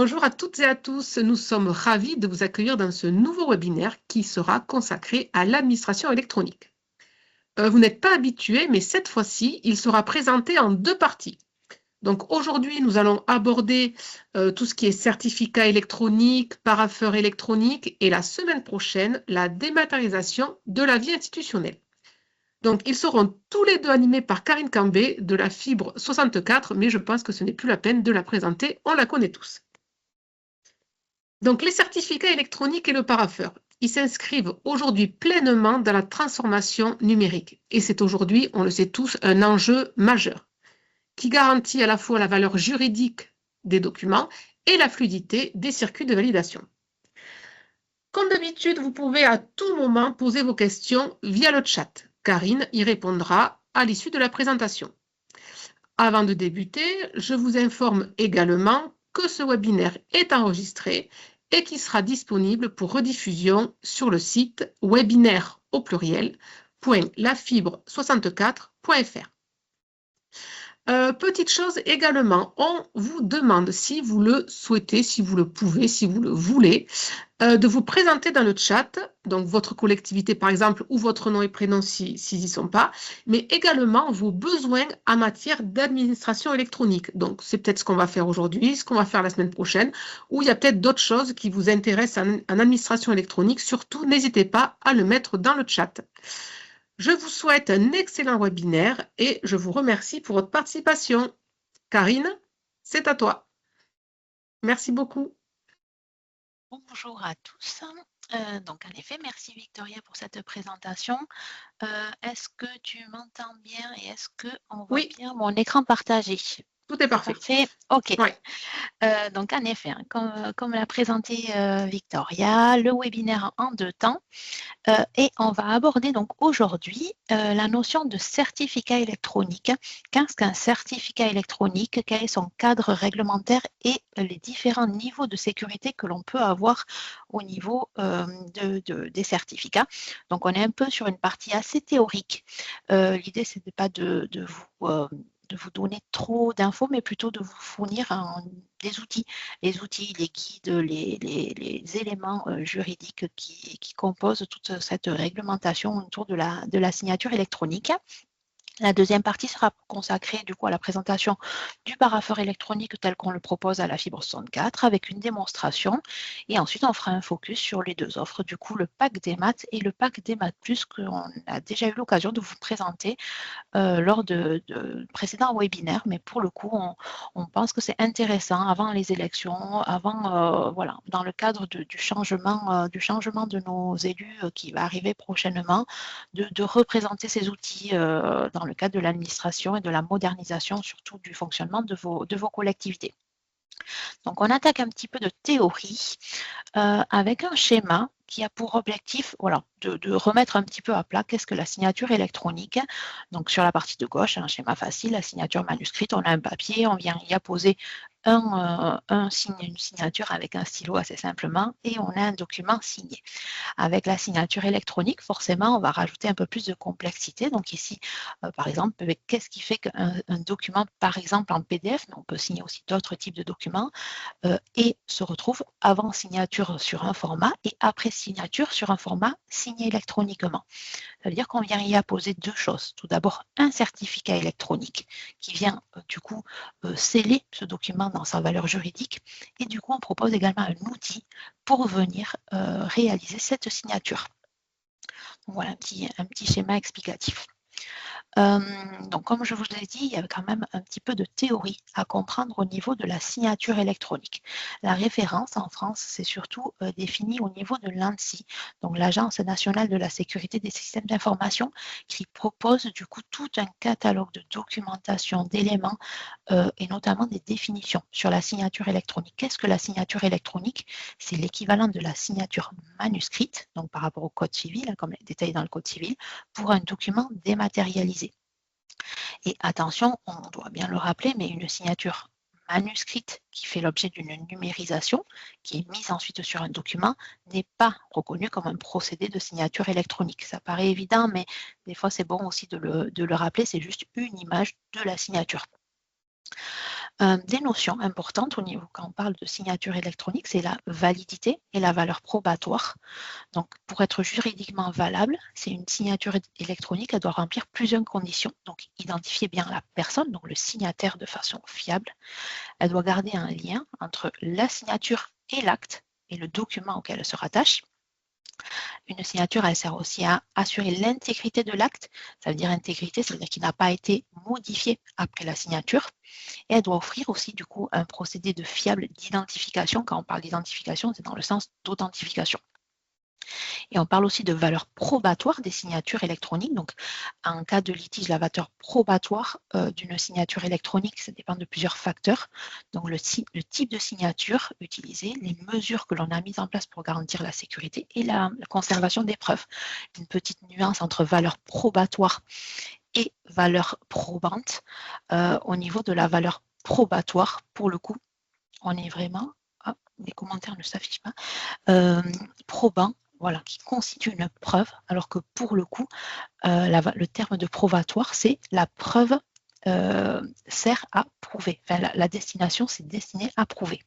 Bonjour à toutes et à tous, nous sommes ravis de vous accueillir dans ce nouveau webinaire qui sera consacré à l'administration électronique. Vous n'êtes pas habitués, mais cette fois-ci, il sera présenté en deux parties. Donc aujourd'hui, nous allons aborder tout ce qui est certificat électronique, parapheur électronique et la semaine prochaine, la dématérialisation de la vie institutionnelle. Donc ils seront tous les deux animés par Karine Cambé de la Fibre 64, mais je pense que ce n'est plus la peine de la présenter, on la connaît tous. Donc, les certificats électroniques et le parapheur, ils s'inscrivent aujourd'hui pleinement dans la transformation numérique. Et c'est aujourd'hui, on le sait tous, un enjeu majeur qui garantit à la fois la valeur juridique des documents et la fluidité des circuits de validation. Comme d'habitude, vous pouvez à tout moment poser vos questions via le chat. Karine y répondra à l'issue de la présentation. Avant de débuter, je vous informe également que ce webinaire est enregistré et qui sera disponible pour rediffusion sur le site webinaire au pluriel.lafibre64.fr. Petite chose également, on vous demande si vous le souhaitez, si vous le pouvez, si vous le voulez, de vous présenter dans le chat, donc votre collectivité par exemple, ou votre nom et prénom s'ils n'y sont pas, mais également vos besoins en matière d'administration électronique. Donc c'est peut-être ce qu'on va faire aujourd'hui, ce qu'on va faire la semaine prochaine, ou il y a peut-être d'autres choses qui vous intéressent en administration électronique. Surtout, n'hésitez pas à le mettre dans le chat. Je vous souhaite un excellent webinaire et je vous remercie pour votre participation. Karine, c'est à toi. Merci beaucoup. Bonjour à tous. Donc en effet, merci Victoria pour cette présentation. Est-ce que tu m'entends bien et est-ce qu'on voit bien mon écran partagé? Tout est parfait. Parfait. OK. Ouais. Donc en effet, comme l'a présenté Victoria, le webinaire en deux temps. Et on va aborder donc aujourd'hui la notion de certificat électronique. Qu'est-ce qu'un certificat électronique? Quel est son cadre réglementaire et les différents niveaux de sécurité que l'on peut avoir au niveau des certificats. Donc on est un peu sur une partie assez théorique. L'idée, ce n'est pas de vous donner trop d'infos, mais plutôt de vous fournir des outils, les guides, les éléments juridiques qui composent toute cette réglementation autour de la signature électronique. La deuxième partie sera consacrée du coup à la présentation du parapheur électronique tel qu'on le propose à la Fibre 64 avec une démonstration. Et ensuite, on fera un focus sur les deux offres, du coup le pack des maths et le pack des maths plus qu'on a déjà eu l'occasion de vous présenter lors de précédents webinaires. Mais pour le coup, on pense que c'est intéressant avant les élections, avant, voilà, dans le cadre du changement de nos élus qui va arriver prochainement, de représenter ces outils dans le cadre de l'administration et de la modernisation, surtout du fonctionnement de vos collectivités. Donc, on attaque un petit peu de théorie avec un schéma qui a pour objectif voilà, de remettre un petit peu à plat qu'est-ce que la signature électronique. Donc, sur la partie de gauche, un schéma facile, la signature manuscrite, on a un papier, on vient y apposer une signature avec un stylo assez simplement et on a un document signé. Avec la signature électronique, forcément, on va rajouter un peu plus de complexité. Donc ici, par exemple, qu'est-ce qui fait qu'un document, par exemple en PDF, mais on peut signer aussi d'autres types de documents, et se retrouve avant signature sur un format et après signature sur un format signé électroniquement. Ça veut dire qu'on vient y apposer deux choses. Tout d'abord, un certificat électronique qui vient du coup sceller ce document dans sa valeur juridique. Et du coup, on propose également un outil pour venir réaliser cette signature. Donc, voilà un petit schéma explicatif. Donc, comme je vous l'ai dit, il y a quand même un petit peu de théorie à comprendre au niveau de la signature électronique. La référence en France, c'est surtout défini au niveau de l'ANSSI, donc l'Agence nationale de la sécurité des systèmes d'information, qui propose du coup tout un catalogue de documentation, d'éléments et notamment des définitions sur la signature électronique. Qu'est-ce que la signature électronique? C'est l'équivalent de la signature manuscrite, donc par rapport au code civil, comme détaillé dans le code civil, pour un document dématérialisé. Et attention, on doit bien le rappeler, mais une signature manuscrite qui fait l'objet d'une numérisation, qui est mise ensuite sur un document, n'est pas reconnue comme un procédé de signature électronique. Ça paraît évident, mais des fois c'est bon aussi de le rappeler, c'est juste une image de la signature. Des notions importantes au niveau, quand on parle de signature électronique, c'est la validité et la valeur probatoire. Donc, pour être juridiquement valable, c'est une signature électronique, elle doit remplir plusieurs conditions. Donc, identifier bien la personne, donc le signataire de façon fiable. Elle doit garder un lien entre la signature et l'acte et le document auquel elle se rattache. Une signature, elle sert aussi à assurer l'intégrité de l'acte. Ça veut dire intégrité, ça veut dire qu'il n'a pas été modifié après la signature. Et elle doit offrir aussi du coup un procédé de fiable d'identification. Quand on parle d'identification, c'est dans le sens d'authentification. Et on parle aussi de valeur probatoire des signatures électroniques. Donc, en cas de litige, la valeur probatoire d'une signature électronique, ça dépend de plusieurs facteurs. Donc, le type de signature utilisée, les mesures que l'on a mises en place pour garantir la sécurité et la conservation des preuves. Une petite nuance entre valeur probatoire et valeur probante. Au niveau de la valeur probatoire, pour le coup, on est vraiment, les commentaires ne s'affichent pas, probant, voilà, qui constitue une preuve, alors que pour le coup, le terme de probatoire, c'est la preuve sert à prouver. Enfin, la destination, c'est destiné à prouver.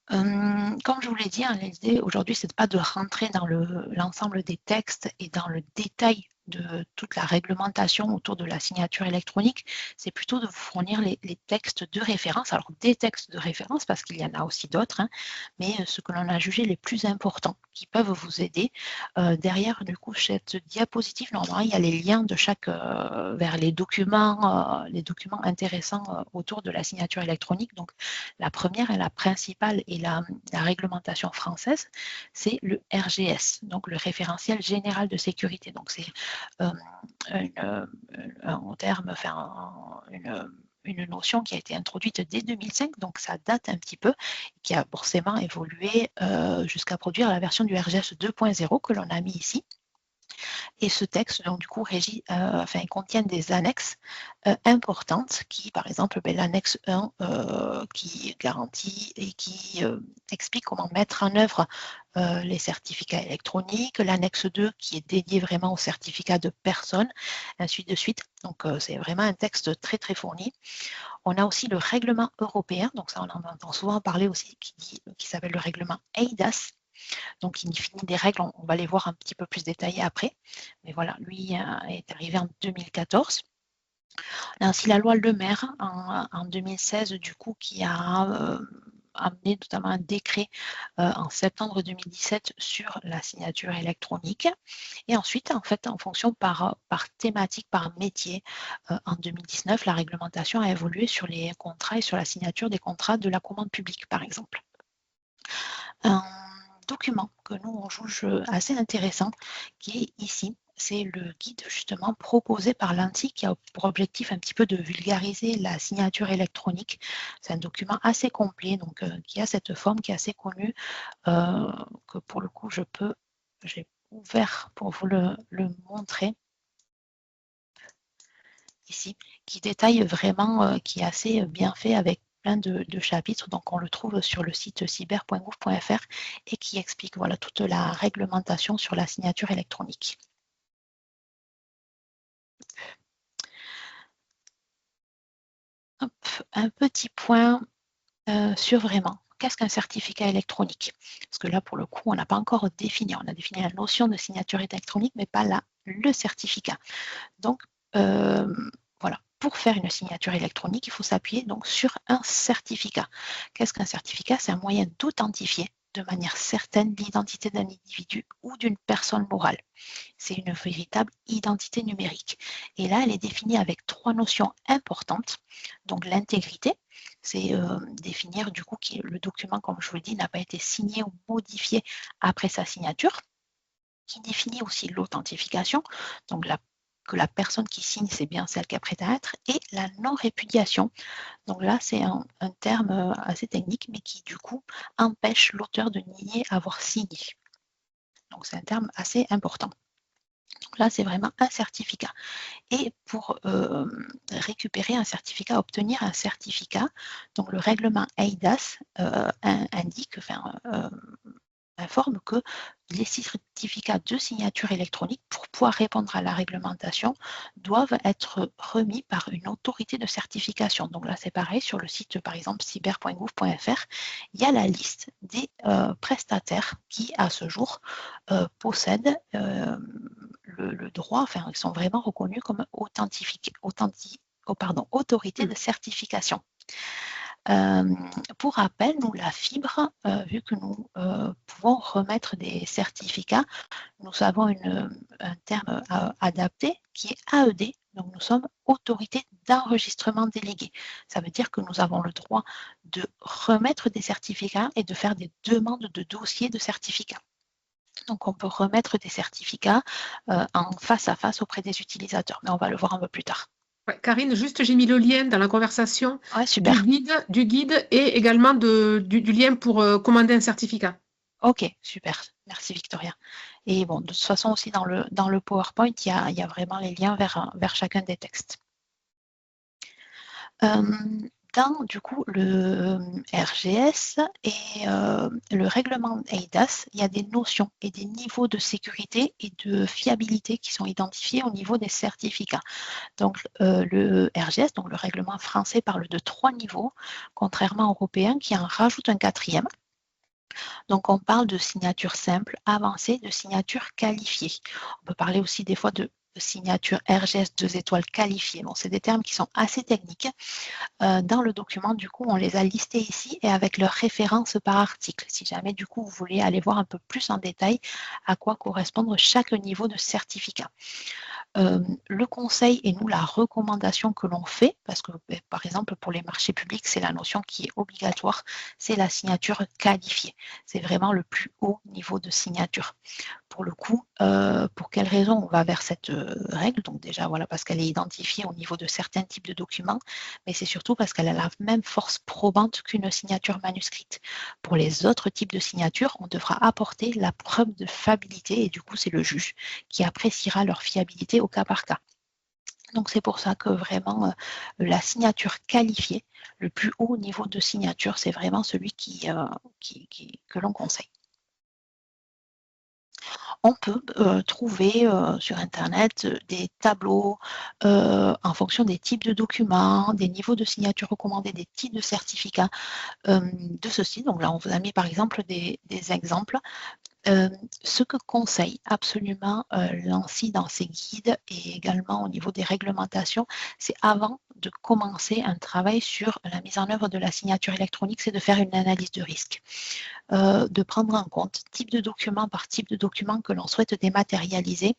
Comme je vous l'ai dit, l'idée aujourd'hui, c'est pas de rentrer dans l'ensemble des textes et dans le détail de toute la réglementation autour de la signature électronique, c'est plutôt de vous fournir les textes de référence. Alors, des textes de référence, parce qu'il y en a aussi d'autres, hein, mais ce que l'on a jugé les plus importants, qui peuvent vous aider. Derrière, du coup, cette diapositive, normalement, il y a les liens de chaque vers les documents intéressants autour de la signature électronique. Donc, la première et la principale et la réglementation française, c'est le RGS, donc le référentiel général de sécurité. Donc, c'est une notion qui a été introduite dès 2005, donc ça date un petit peu, qui a forcément évolué jusqu'à produire la version du RGS 2.0 que l'on a mis ici. Et ce texte, donc, du coup, contient des annexes importantes qui, par exemple, l'annexe 1 qui garantit et qui explique comment mettre en œuvre les certificats électroniques, l'annexe 2 qui est dédiée vraiment aux certificats de personnes, ainsi de suite. Donc, c'est vraiment un texte très, très fourni. On a aussi le règlement européen, donc ça, on en entend souvent parler aussi, qui s'appelle le règlement EIDAS. Donc, il définit des règles, on va les voir un petit peu plus détaillées après. Mais voilà, lui est arrivé en 2014. On a aussi la loi Le Maire en 2016, du coup, qui a amené notamment un décret en septembre 2017 sur la signature électronique. Et ensuite, en fait, en fonction par thématique, par métier, en 2019, la réglementation a évolué sur les contrats et sur la signature des contrats de la commande publique, par exemple. Un document que nous, on juge assez intéressant, qui est ici. C'est le guide justement proposé par l'ANSSI qui a pour objectif un petit peu de vulgariser la signature électronique. C'est un document assez complet, donc qui a cette forme qui est assez connue, que pour le coup j'ai ouvert pour vous le montrer ici, qui détaille vraiment, qui est assez bien fait avec plein de chapitres. Donc, on le trouve sur le site cyber.gouv.fr et qui explique voilà, toute la réglementation sur la signature électronique. Hop, un petit point sur vraiment qu'est-ce qu'un certificat électronique? Parce que là, pour le coup, on n'a pas encore défini. On a défini la notion de signature électronique, mais pas le certificat. Donc, voilà, pour faire une signature électronique, il faut s'appuyer donc sur un certificat. Qu'est-ce qu'un certificat? C'est un moyen d'authentifier de manière certaine l'identité d'un individu ou d'une personne morale. C'est une véritable identité numérique. Et là, elle est définie avec 3 notions importantes. Donc l'intégrité, c'est définir du coup que le document, comme je vous le dis, n'a pas été signé ou modifié après sa signature, qui définit aussi l'authentification, donc que la personne qui signe, c'est bien celle qui est prête à être, et la non-répudiation. Donc là, c'est un terme assez technique, mais qui du coup empêche l'auteur de nier avoir signé. Donc c'est un terme assez important. Donc là, c'est vraiment un certificat. Et pour récupérer un certificat, obtenir un certificat, donc le règlement EIDAS indique, informe que les certificats de signature électronique, pour pouvoir répondre à la réglementation, doivent être remis par une autorité de certification. Donc là, c'est pareil, sur le site, par exemple, cyber.gouv.fr, il y a la liste des prestataires qui, à ce jour, possèdent le droit, enfin, ils sont vraiment reconnus comme autorité de certification. Pour rappel, nous, la fibre, vu que nous pouvons remettre des certificats, nous avons un terme adapté qui est AED. Donc, nous sommes autorité d'enregistrement déléguée. Ça veut dire que nous avons le droit de remettre des certificats et de faire des demandes de dossiers de certificats. Donc, on peut remettre des certificats en face à face auprès des utilisateurs, mais on va le voir un peu plus tard. Ouais, Karine, juste j'ai mis le lien dans la conversation Ouais, super. du guide et également du lien pour commander un certificat. Ok, super. Merci Victoria. Et bon, de toute façon aussi dans le PowerPoint, il y a vraiment les liens vers chacun des textes. Dans du coup le RGS et le règlement eIDAS, il y a des notions et des niveaux de sécurité et de fiabilité qui sont identifiés au niveau des certificats. Donc le RGS, donc le règlement français, parle de 3 niveaux, contrairement au européen qui en rajoute un 4e. Donc on parle de signature simple, avancée, de signature qualifiée. On peut parler aussi des fois de signature RGS 2 étoiles qualifiée. Bon, c'est des termes qui sont assez techniques. Dans le document, du coup, on les a listés ici et avec leurs références par article. Si jamais, du coup, vous voulez aller voir un peu plus en détail à quoi correspondre chaque niveau de certificat. Le conseil et nous la recommandation que l'on fait, parce que par exemple pour les marchés publics, c'est la notion qui est obligatoire, c'est la signature qualifiée. C'est vraiment le plus haut niveau de signature. Pour le coup, pour quelle raison on va vers cette règle? Donc déjà, voilà, parce qu'elle est identifiée au niveau de certains types de documents, mais c'est surtout parce qu'elle a la même force probante qu'une signature manuscrite. Pour les autres types de signatures, on devra apporter la preuve de fiabilité et du coup, c'est le juge qui appréciera leur fiabilité au cas par cas. Donc c'est pour ça que vraiment la signature qualifiée, le plus haut niveau de signature, c'est vraiment celui que l'on conseille. On peut trouver sur Internet des tableaux en fonction des types de documents, des niveaux de signature recommandés, des types de certificats de ceci. Donc là, on vous a mis par exemple des exemples. Ce que conseille absolument l'ANSSI dans ses guides et également au niveau des réglementations, c'est avant de commencer un travail sur la mise en œuvre de la signature électronique, c'est de faire une analyse de risque. De prendre en compte type de document par type de document que l'on souhaite dématérialiser,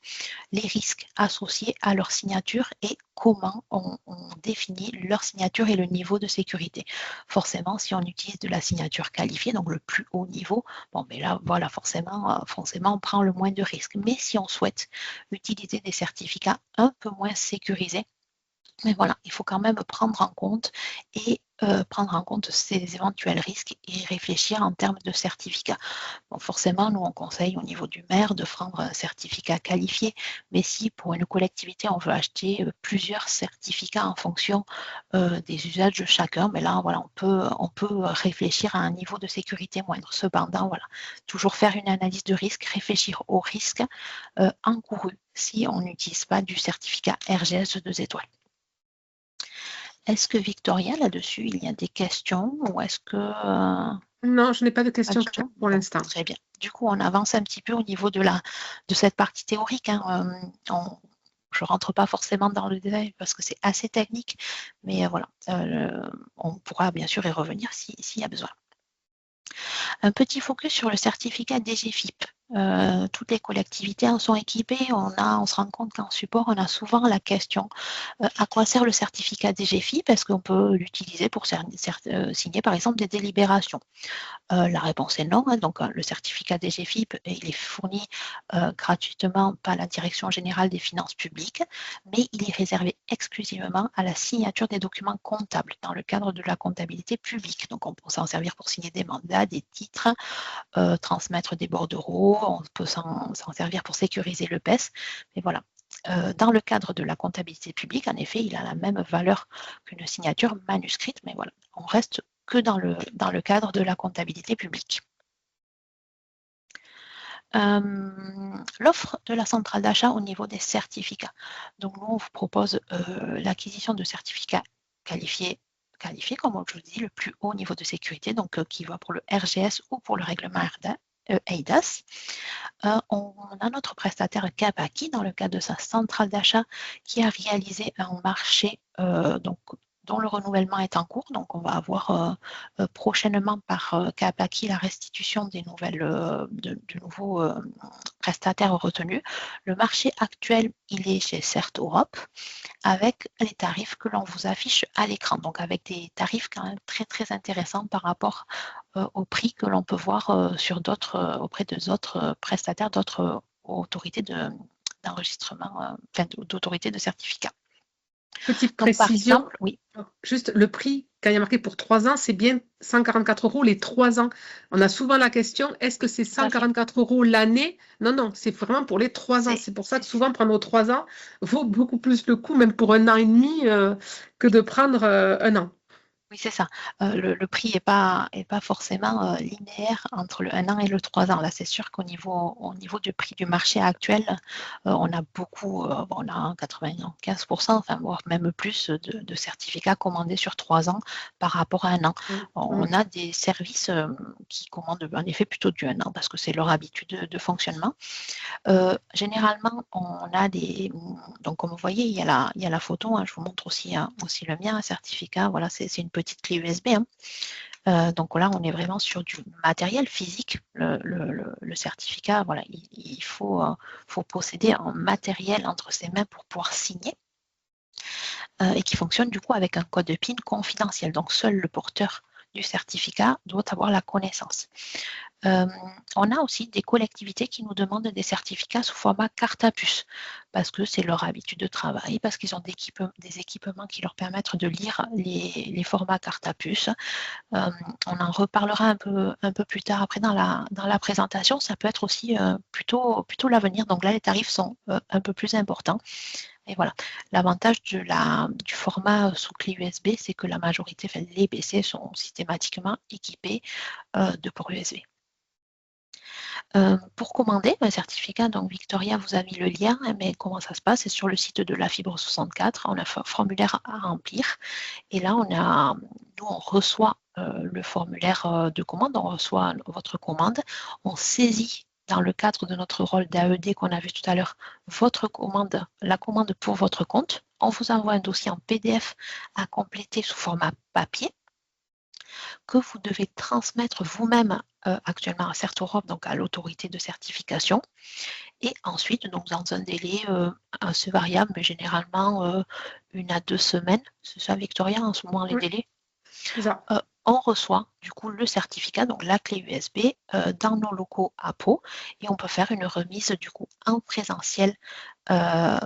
les risques associés à leur signature et comment on définit leur signature et le niveau de sécurité. Forcément, si on utilise de la signature qualifiée, donc le plus haut niveau, bon, mais là, voilà, forcément, on prend le moins de risques. Mais si on souhaite utiliser des certificats un peu moins sécurisés, mais voilà, il faut quand même prendre en compte ces éventuels risques et réfléchir en termes de certificats. Bon, forcément, nous, on conseille au niveau du maire de prendre un certificat qualifié, mais si pour une collectivité, on veut acheter plusieurs certificats en fonction des usages de chacun, mais là, voilà, on peut réfléchir à un niveau de sécurité moindre. Cependant, voilà, toujours faire une analyse de risque, réfléchir aux risques encourus si on n'utilise pas du certificat RGS 2 étoiles. Est-ce que Victoria, là-dessus, il y a des questions ou est-ce que... Non, je n'ai pas de questions pour l'instant. Très bien. Du coup, on avance un petit peu au niveau de cette partie théorique. Hein. Je ne rentre pas forcément dans le détail parce que c'est assez technique, mais voilà, on pourra bien sûr y revenir s'il y a besoin. Un petit focus sur le certificat DGFiP. Toutes les collectivités en sont équipées. On se rend compte qu'en support, on a souvent la question à quoi sert le certificat DGFiP? Est-ce qu'on peut l'utiliser pour signer par exemple des délibérations? La réponse est non. Hein. Donc, le certificat DGFiP, il est fourni gratuitement par la Direction générale des finances publiques, mais il est réservé exclusivement à la signature des documents comptables dans le cadre de la comptabilité publique. Donc, on peut s'en servir pour signer des mandats, des titres, transmettre des bordereaux, on peut s'en servir pour sécuriser le PES. Mais voilà. Dans le cadre de la comptabilité publique, en effet, il a la même valeur qu'une signature manuscrite, mais voilà, on reste que dans le cadre de la comptabilité publique. l'offre de la centrale d'achat au niveau des certificats. Donc, nous, on vous propose l'acquisition de certificats qualifiés, comme je vous dis, le plus haut niveau de sécurité, donc qui va pour le RGS ou pour le règlement eIDAS. On a notre prestataire Capaki dans le cadre de sa centrale d'achat qui a réalisé un marché dont le renouvellement est en cours. Donc, on va avoir prochainement par Capaki la restitution des du nouveau prestataire retenu. Le marché actuel, il est chez CERT Europe avec les tarifs que l'on vous affiche à l'écran. Donc, avec des tarifs quand même très, très intéressants par rapport au prix que l'on peut voir auprès d'autres prestataires, d'autres autorités d'enregistrement, d'autorités de certificat. Petite Donc, par précision, exemple, oui. Juste le prix, quand il y a marqué pour 3 ans, c'est bien 144 € les 3 ans. On a souvent la question, est-ce que c'est 144 € l'année? Non, non, c'est vraiment pour les 3 ans. C'est pour ça que souvent prendre aux 3 ans vaut beaucoup plus le coup, même pour 1 an et demi, que de prendre 1 an. Oui, c'est ça. Le prix n'est pas forcément linéaire entre le 1 an et le 3 ans. Là, c'est sûr qu'au niveau du prix du marché actuel, on a on a 95%, enfin, voire même plus de certificats commandés sur 3 ans par rapport à 1 an. On a des services qui commandent en effet plutôt du 1 an parce que c'est leur habitude de fonctionnement. Généralement, on a donc comme vous voyez, il y a la photo, je vous montre aussi le mien, un certificat, voilà, c'est une petite clé USB. Donc là, on est vraiment sur du matériel physique. Le certificat, voilà, il faut posséder un matériel entre ses mains pour pouvoir signer et qui fonctionne du coup avec un code PIN confidentiel. Donc seul le porteur du certificat doit avoir la connaissance. On a aussi des collectivités qui nous demandent des certificats sous format carte à puce parce que c'est leur habitude de travail, parce qu'ils ont des équipements qui leur permettent de lire les formats carte à puce. On en reparlera un peu plus tard après dans la présentation. Ça peut être aussi plutôt l'avenir. Donc là, les tarifs sont un peu plus importants. Et voilà, l'avantage du format sous clé USB, c'est que la majorité, les PC sont systématiquement équipés de ports USB. Pour commander un certificat, donc Victoria vous a mis le lien, mais comment ça se passe? C'est sur le site de la Fibre 64, on a un formulaire à remplir. Et là, nous, on reçoit le formulaire de commande, on reçoit votre commande, on saisit dans le cadre de notre rôle d'AED qu'on a vu tout à l'heure, la commande pour votre compte. On vous envoie un dossier en PDF à compléter sous format papier que vous devez transmettre vous-même actuellement à CERT Europe, donc à l'autorité de certification. Et ensuite, donc dans un délai assez variable, mais généralement 1 à 2 semaines, c'est ça Victoria en ce moment les délais, on reçoit du coup le certificat, donc la clé USB, dans nos locaux à Pau, et on peut faire une remise du coup en présentiel,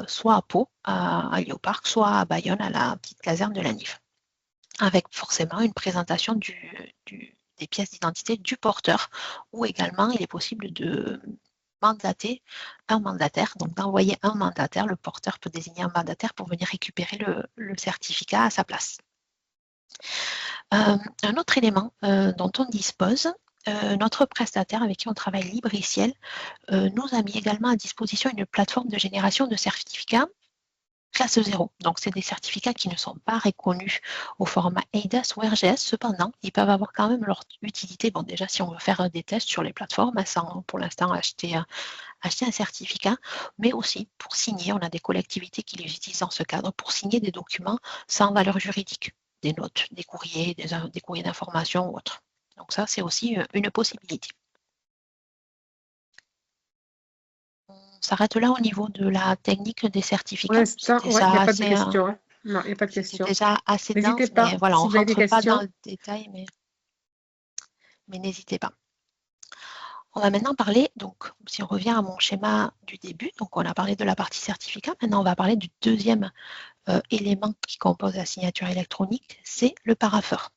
soit à Pau, à Léoparc, soit à Bayonne, à la petite caserne de la NIF, avec forcément une présentation des pièces d'identité du porteur, ou également il est possible de mandater un mandataire, donc d'envoyer un mandataire. Le porteur peut désigner un mandataire pour venir récupérer le certificat à sa place. Un autre élément dont on dispose, notre prestataire avec qui on travaille Libriciel nous a mis également à disposition une plateforme de génération de certificats classe 0. Donc, c'est des certificats qui ne sont pas reconnus au format eIDAS ou RGS. Cependant, ils peuvent avoir quand même leur utilité. Bon, déjà, si on veut faire des tests sur les plateformes, sans pour l'instant acheter un certificat, mais aussi pour signer. On a des collectivités qui les utilisent dans ce cadre pour signer des documents sans valeur juridique, des notes, des courriers, des courriers d'information ou autres. Donc ça, c'est aussi une possibilité. On s'arrête là au niveau de la technique des certificats. Il n'y a pas de question. Non, il n'y a pas de question. C'est déjà assez dense, mais voilà, on ne rentre pas dans le détail, mais n'hésitez pas. On va maintenant parler, donc si on revient à mon schéma du début, donc on a parlé de la partie certificat, maintenant on va parler du deuxième élément qui compose la signature électronique, c'est le parapheur.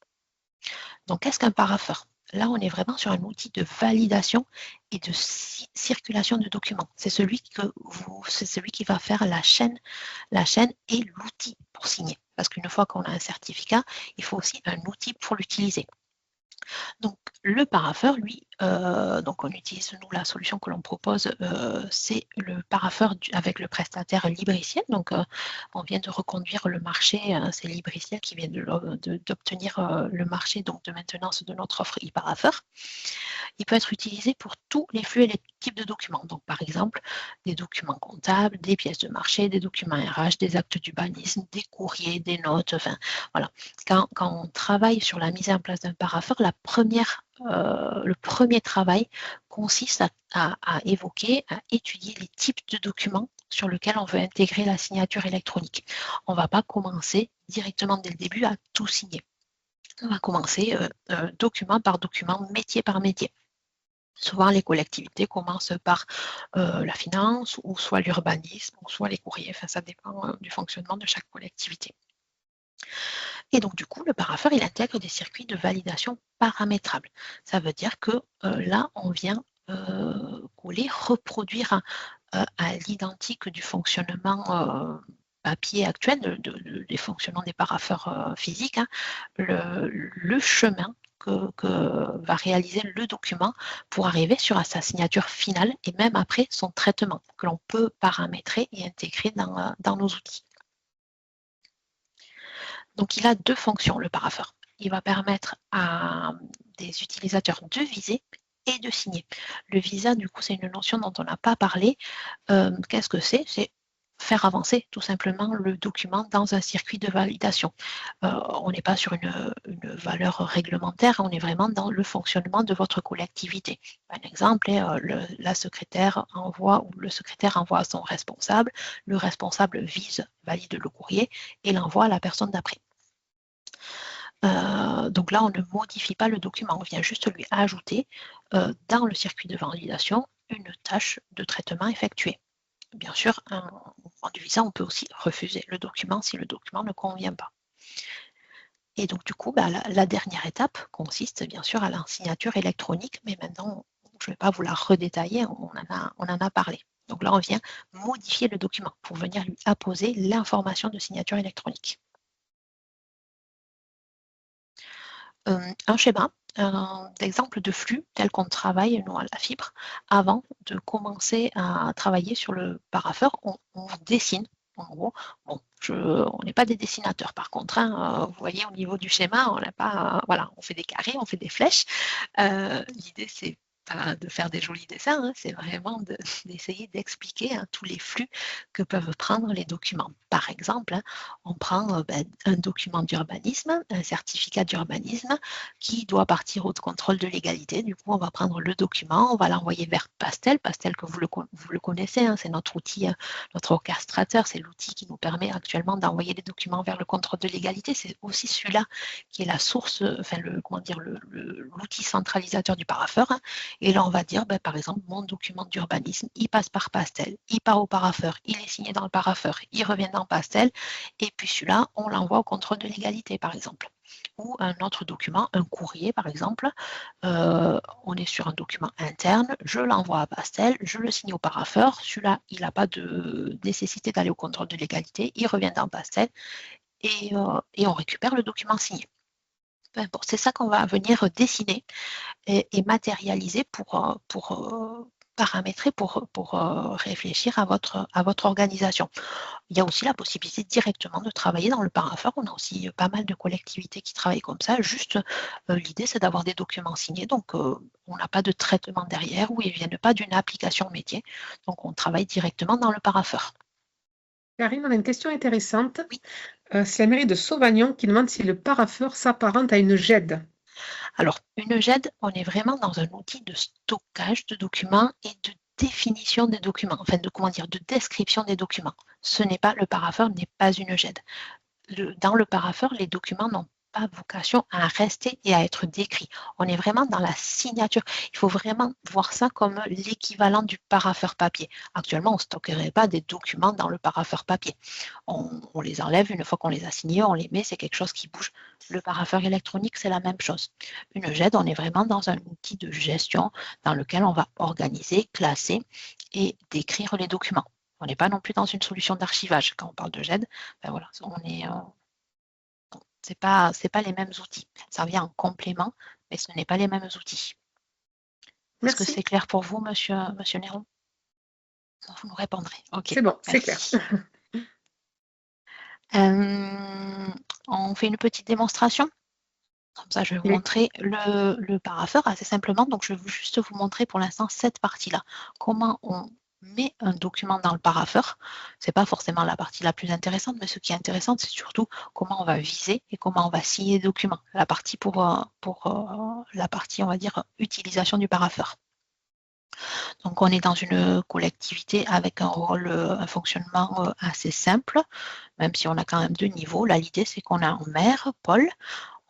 Donc qu'est-ce qu'un parapheur? Là, on est vraiment sur un outil de validation et de circulation de documents. C'est celui qui va faire la chaîne et l'outil pour signer. Parce qu'une fois qu'on a un certificat, il faut aussi un outil pour l'utiliser. Donc, le parapheur, lui, Donc on utilise, nous, la solution que l'on propose, c'est le parapheur avec le prestataire Libriciel. Donc on vient de reconduire le marché, c'est Libriciel qui vient d'obtenir le marché donc, de maintenance de notre offre e-parapheur. Il peut être utilisé pour tous les flux et les types de documents. Donc par exemple, des documents comptables, des pièces de marché, des documents RH, des actes d'urbanisme, des courriers, des notes, enfin voilà. Quand on travaille sur la mise en place d'un parapheur, le premier travail consiste à évoquer, à étudier les types de documents sur lesquels on veut intégrer la signature électronique. On ne va pas commencer directement dès le début à tout signer. On va commencer document par document, métier par métier. Souvent, les collectivités commencent par la finance, ou soit l'urbanisme, ou soit les courriers. Enfin, ça dépend du fonctionnement de chaque collectivité. Et donc, du coup, le parapheur, il intègre des circuits de validation paramétrables. Ça veut dire que là, on vient coller, reproduire à l'identique du fonctionnement papier actuel, des fonctionnements des parapheurs physiques, hein, le chemin que va réaliser le document pour arriver sur sa signature finale et même après son traitement, que l'on peut paramétrer et intégrer dans nos outils. Donc, il a deux fonctions, le parapheur. Il va permettre à des utilisateurs de viser et de signer. Le visa, du coup, c'est une notion dont on n'a pas parlé. Qu'est-ce que c'est? C'est faire avancer tout simplement le document dans un circuit de validation. On n'est pas sur une valeur réglementaire, on est vraiment dans le fonctionnement de votre collectivité. Un exemple est la secrétaire envoie, ou le secrétaire envoie à son responsable, le responsable valide le courrier et l'envoie à la personne d'après. Donc là, on ne modifie pas le document, on vient juste lui ajouter dans le circuit de validation une tâche de traitement effectuée. Bien sûr, au moment du visa, on peut aussi refuser le document si le document ne convient pas. Et donc, du coup, la dernière étape consiste bien sûr à la signature électronique, mais maintenant, je ne vais pas vous la redétailler, on en a parlé. Donc là, on vient modifier le document pour venir lui apposer l'information de signature électronique. Un schéma d'exemple de flux tel qu'on travaille, nous, à la fibre. Avant de commencer à travailler sur le parapheur, on dessine, en gros. Bon, on n'est pas des dessinateurs, par contre, hein, vous voyez, au niveau du schéma, on n'a pas, voilà, on fait des carrés, on fait des flèches. L'idée, c'est pas de faire des jolis dessins, hein, c'est vraiment d'essayer d'expliquer tous les flux que peuvent prendre les documents. Par exemple, hein, on prend un document d'urbanisme, un certificat d'urbanisme qui doit partir au contrôle de légalité. Du coup, on va prendre le document, on va l'envoyer vers Pastel. Pastel, que vous le connaissez, hein, c'est notre outil, notre orchestrateur, c'est l'outil qui nous permet actuellement d'envoyer les documents vers le contrôle de légalité. C'est aussi celui-là qui est la source, enfin, l'outil centralisateur du parapheur. Hein. Et là, on va dire, par exemple, mon document d'urbanisme, il passe par Pastel, il part au parapheur, il est signé dans le parapheur, il revient dans Pastel, et puis celui-là, on l'envoie au contrôle de légalité, par exemple. Ou un autre document, un courrier, par exemple, on est sur un document interne, je l'envoie à Pastel, je le signe au parapheur, celui-là, il n'a pas de nécessité d'aller au contrôle de légalité, il revient dans Pastel, et on récupère le document signé. Peu importe, c'est ça qu'on va venir dessiner et matérialiser pour paramétrer, pour réfléchir à votre organisation. Il y a aussi la possibilité directement de travailler dans le parapheur. On a aussi pas mal de collectivités qui travaillent comme ça. Juste, l'idée, c'est d'avoir des documents signés. Donc, on n'a pas de traitement derrière, ou ils ne viennent pas d'une application métier. Donc, on travaille directement dans le parapheur. Karine, on a une question intéressante. Oui. C'est la mairie de Sauvagnon qui demande si le parapheur s'apparente à une GED. Alors, une GED, on est vraiment dans un outil de stockage de documents et de définition des documents, enfin de description des documents. Le parapheur n'est pas une GED. Dans le parapheur, les documents n'ont pas vocation à rester et à être décrits. On est vraiment dans la signature. Il faut vraiment voir ça comme l'équivalent du parapheur papier. Actuellement, on ne stockerait pas des documents dans le parapheur papier. On les enlève une fois qu'on les a signés, on les met, c'est quelque chose qui bouge. Le parapheur électronique, c'est la même chose. Une GED, on est vraiment dans un outil de gestion dans lequel on va organiser, classer et décrire les documents. On n'est pas non plus dans une solution d'archivage. Quand on parle de GED, voilà, c'est pas les mêmes outils. Ça vient en complément, mais ce n'est pas les mêmes outils. Est-ce que Merci. c'est clair pour vous, monsieur Néron? Vous nous répondrez. Ok. C'est bon, c'est clair. On fait une petite démonstration. Comme ça, je vais vous Oui. montrer le parapheur assez simplement. Donc, je vais juste vous montrer pour l'instant cette partie-là. Comment on met un document dans le parapheur. Ce n'est pas forcément la partie la plus intéressante, mais ce qui est intéressant, c'est surtout comment on va viser et comment on va signer les documents. La partie pour la partie, on va dire, utilisation du parapheur. Donc, on est dans une collectivité avec un rôle, un fonctionnement assez simple, même si on a quand même 2 niveaux. Là, l'idée, c'est qu'on a un maire, Paul,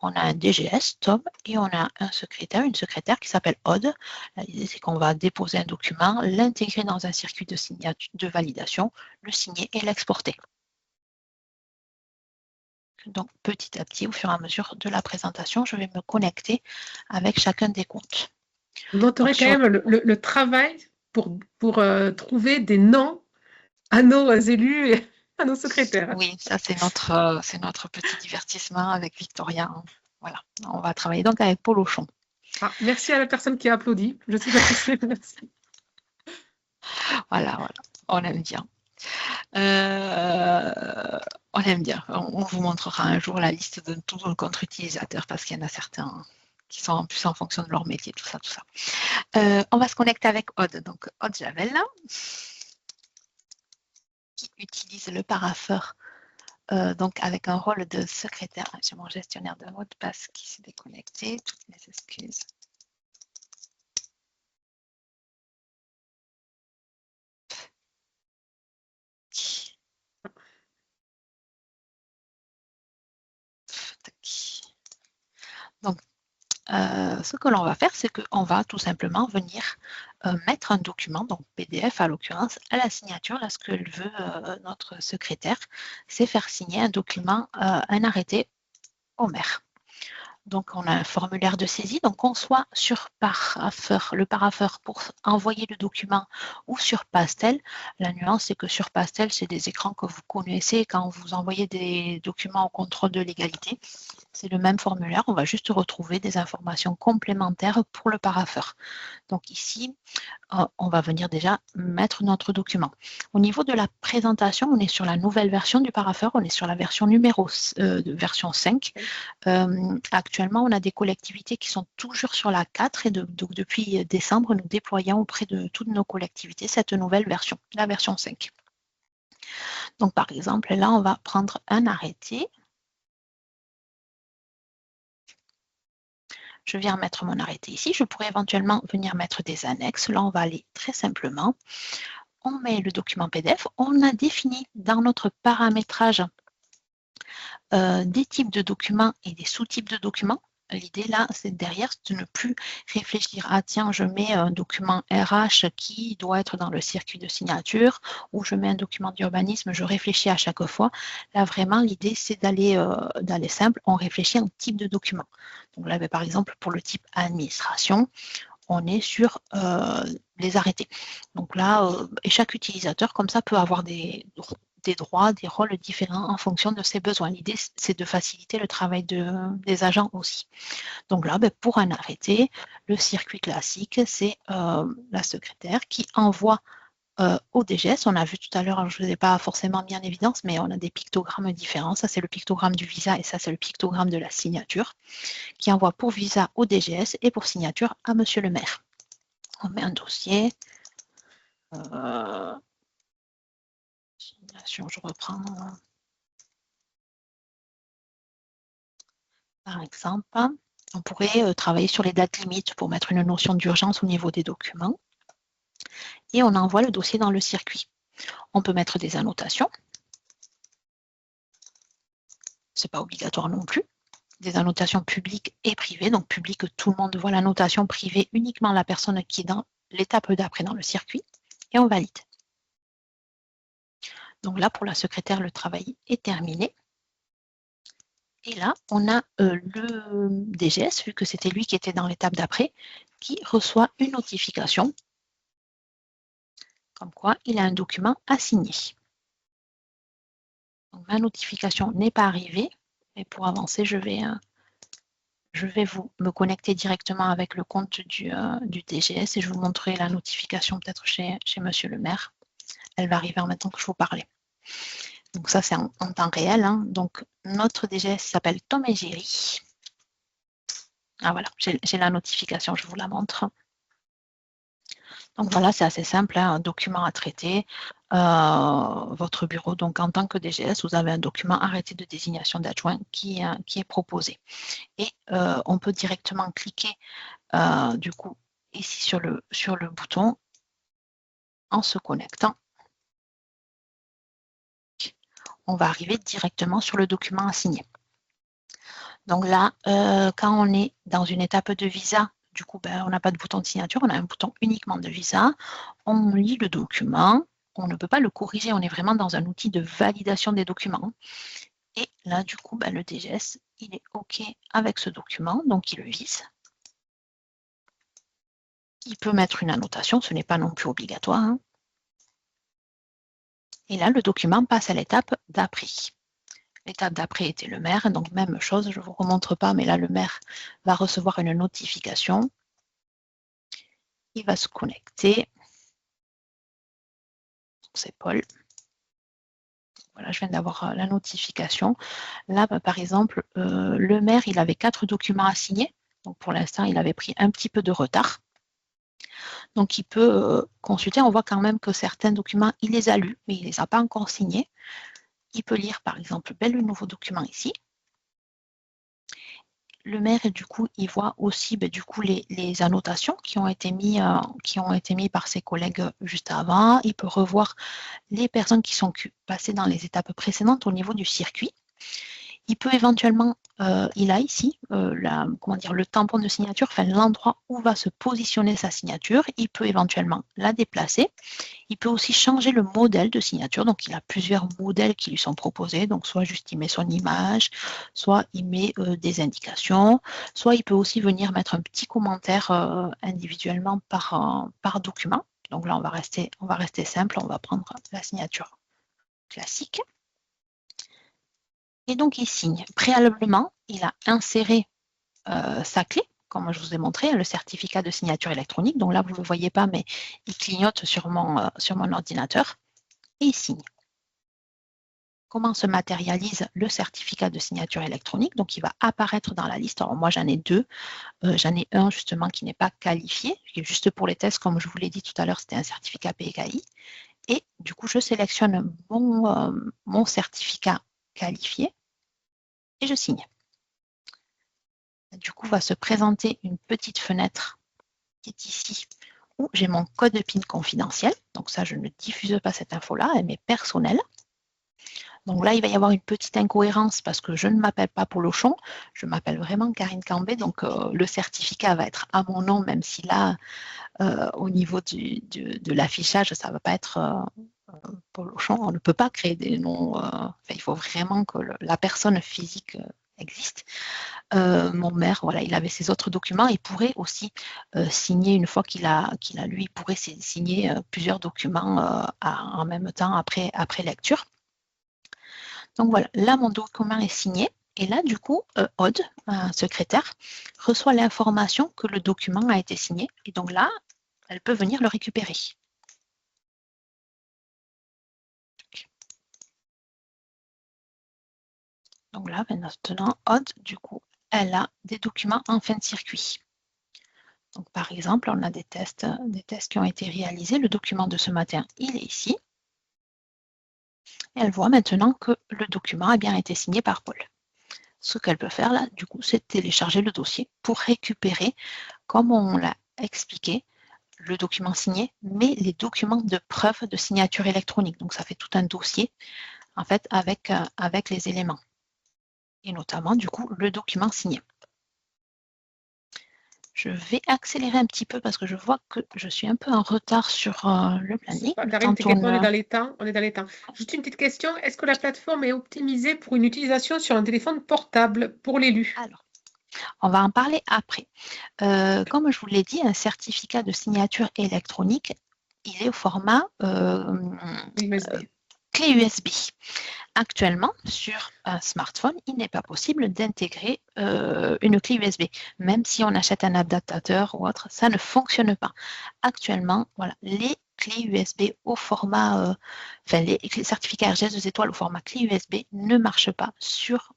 on a un DGS, Tom, et on a un secrétaire, une secrétaire qui s'appelle Aude. L'idée, c'est qu'on va déposer un document, l'intégrer dans un circuit de signature, de validation, le signer et l'exporter. Donc, petit à petit, au fur et à mesure de la présentation, je vais me connecter avec chacun des comptes. Vous noterez quand même le travail pour trouver des noms à nos élus et à nos secrétaires. Oui, ça c'est notre petit divertissement avec Victoria. Voilà, on va travailler donc avec Paul Auchon. Ah, merci à la personne qui a applaudi. Je suis satisfaite. Merci. Voilà, on aime bien. On aime bien. On vous montrera un jour la liste de tous nos comptes utilisateurs parce qu'il y en a certains qui sont en plus en fonction de leur métier, tout ça. On va se connecter avec Aude. Donc, Aude Javel, qui utilise le parapheur donc avec un rôle de secrétaire. J'ai mon gestionnaire de mot de passe qui s'est déconnecté. Toutes mes excuses. Donc, ce que l'on va faire, c'est qu'on va tout simplement venir mettre un document, donc PDF à l'occurrence, à la signature. Là, ce que veut notre secrétaire, c'est faire signer un document, un arrêté au maire. Donc, on a un formulaire de saisie. Donc, qu'on soit sur le parapheur pour envoyer le document ou sur Pastel. La nuance, c'est que sur Pastel, c'est des écrans que vous connaissez quand vous envoyez des documents au contrôle de légalité. C'est le même formulaire. On va juste retrouver des informations complémentaires pour le parapheur. Donc, ici, on va venir déjà mettre notre document. Au niveau de la présentation, on est sur la nouvelle version du parapheur, on est sur la version version 5. Actuellement, on a des collectivités qui sont toujours sur la 4 et donc depuis décembre, nous déployons auprès de toutes nos collectivités cette nouvelle version, la version 5. Donc, par exemple, là, on va prendre un arrêté. Je viens mettre mon arrêté ici. Je pourrais éventuellement venir mettre des annexes. Là, on va aller très simplement. On met le document PDF. On a défini dans notre paramétrage des types de documents et des sous-types de documents. L'idée là, c'est derrière de ne plus réfléchir à tiens, je mets un document RH qui doit être dans le circuit de signature ou je mets un document d'urbanisme, je réfléchis à chaque fois. Là, vraiment, l'idée, c'est d'aller simple. On réfléchit à un type de document. Donc là, par exemple, pour le type administration, on est sur les arrêtés. Donc là, et chaque utilisateur, comme ça, peut avoir des droits, des rôles différents en fonction de ses besoins. L'idée, c'est de faciliter le travail des agents aussi. Donc là, pour un arrêté, le circuit classique, c'est la secrétaire qui envoie au DGS. On a vu tout à l'heure, je ne vous ai pas forcément mis en évidence, mais on a des pictogrammes différents. Ça, c'est le pictogramme du visa et ça, c'est le pictogramme de la signature qui envoie pour visa au DGS et pour signature à monsieur le maire. On met un dossier. Je reprends. Par exemple, on pourrait travailler sur les dates limites pour mettre une notion d'urgence au niveau des documents. Et on envoie le dossier dans le circuit. On peut mettre des annotations. Ce n'est pas obligatoire non plus. Des annotations publiques et privées. Donc publique, tout le monde voit l'annotation, privée uniquement la personne qui est dans l'étape d'après dans le circuit. Et on valide. Donc là, pour la secrétaire, le travail est terminé. Et là, on a le DGS, vu que c'était lui qui était dans l'étape d'après, qui reçoit une notification comme quoi il a un document à signer. Donc, ma notification n'est pas arrivée, mais pour avancer, je vais je vais me connecter directement avec le compte du DGS et je vous montrerai la notification peut-être chez Monsieur le maire. Elle va arriver en même temps que je vous parlais. Donc ça, c'est en temps réel. Hein. Donc notre DGS s'appelle Tom et Jerry. Ah voilà, j'ai la notification, je vous la montre. Donc voilà, c'est assez simple, hein, un document à traiter. Votre bureau, donc en tant que DGS, vous avez un document arrêté de désignation d'adjoint qui est proposé. Et on peut directement cliquer du coup ici sur le bouton en se connectant. On va arriver directement sur le document à signer. Donc là, quand on est dans une étape de visa, du coup, on n'a pas de bouton de signature, on a un bouton uniquement de visa. On lit le document, on ne peut pas le corriger, on est vraiment dans un outil de validation des documents. Et là, du coup, le DGS, il est OK avec ce document, donc il le vise. Il peut mettre une annotation, ce n'est pas non plus obligatoire. Hein. Et là, le document passe à l'étape d'après. L'étape d'après était le maire, donc même chose, je ne vous remontre pas, mais là, le maire va recevoir une notification. Il va se connecter. C'est Paul. Voilà, je viens d'avoir la notification. Là, par exemple, le maire, il avait 4 documents à signer. Donc, pour l'instant, il avait pris un petit peu de retard. Donc, il peut consulter. On voit quand même que certains documents, il les a lus, mais il ne les a pas encore signés. Il peut lire, par exemple, le nouveau document ici. Le maire, du coup, il voit aussi du coup, les annotations qui ont été mises par ses collègues juste avant. Il peut revoir les personnes qui sont passées dans les étapes précédentes au niveau du circuit. Il peut éventuellement, il a ici le tampon de signature, enfin l'endroit où va se positionner sa signature. Il peut éventuellement la déplacer. Il peut aussi changer le modèle de signature. Donc, il a plusieurs modèles qui lui sont proposés. Donc, soit juste il met son image, soit il met des indications, soit il peut aussi venir mettre un petit commentaire individuellement par document. Donc là, on va rester simple. On va prendre la signature classique. Et donc, il signe. Préalablement, il a inséré sa clé, comme je vous ai montré, le certificat de signature électronique. Donc là, vous ne le voyez pas, mais il clignote sur mon ordinateur et il signe. Comment se matérialise le certificat de signature électronique? Donc, il va apparaître dans la liste. Alors, moi, j'en ai 2. J'en ai un, justement, qui n'est pas qualifié. Juste pour les tests, comme je vous l'ai dit tout à l'heure, c'était un certificat PKI. Et du coup, je sélectionne mon certificat qualifié et je signe. Du coup, va se présenter une petite fenêtre qui est ici, où j'ai mon code PIN confidentiel. Donc ça, je ne diffuse pas cette info-là, elle m'est personnelle. Donc là, il va y avoir une petite incohérence parce que je ne m'appelle pas Paul Auchon, je m'appelle vraiment Karine Cambé. Donc le certificat va être à mon nom, même si là, au niveau de l'affichage, ça ne va pas être Paul Auchon. On ne peut pas créer des noms. Il faut vraiment que la personne physique existe. Mon maire, voilà, il avait ses autres documents. Il pourrait aussi signer, une fois qu'il a lu, il pourrait signer plusieurs documents en même temps après lecture. Donc voilà, là, mon document est signé. Et là, du coup, Aude, un secrétaire, reçoit l'information que le document a été signé. Et donc là, elle peut venir le récupérer. Donc là, maintenant, Aude, du coup, elle a des documents en fin de circuit. Donc, par exemple, on a des tests qui ont été réalisés. Le document de ce matin, il est ici. Et elle voit maintenant que le document a bien été signé par Paul. Ce qu'elle peut faire là, du coup, c'est télécharger le dossier pour récupérer, comme on l'a expliqué, le document signé, mais les documents de preuve de signature électronique. Donc, ça fait tout un dossier, en fait, avec les éléments. Et notamment, du coup, le document signé. Je vais accélérer un petit peu parce que je vois que je suis un peu en retard sur le planning. Karine, t'inquiète pas, on est dans les temps. Juste une petite question. Est-ce que la plateforme est optimisée pour une utilisation sur un téléphone portable pour l'élu? Alors, on va en parler après. Comme je vous l'ai dit, un certificat de signature électronique, il est au format USB. clé USB. Actuellement, sur un smartphone, il n'est pas possible d'intégrer une clé USB. Même si on achète un adaptateur ou autre, ça ne fonctionne pas. Actuellement, voilà, les clés USB au format, les certificats RGS 2 étoiles au format clé USB ne marchent pas sur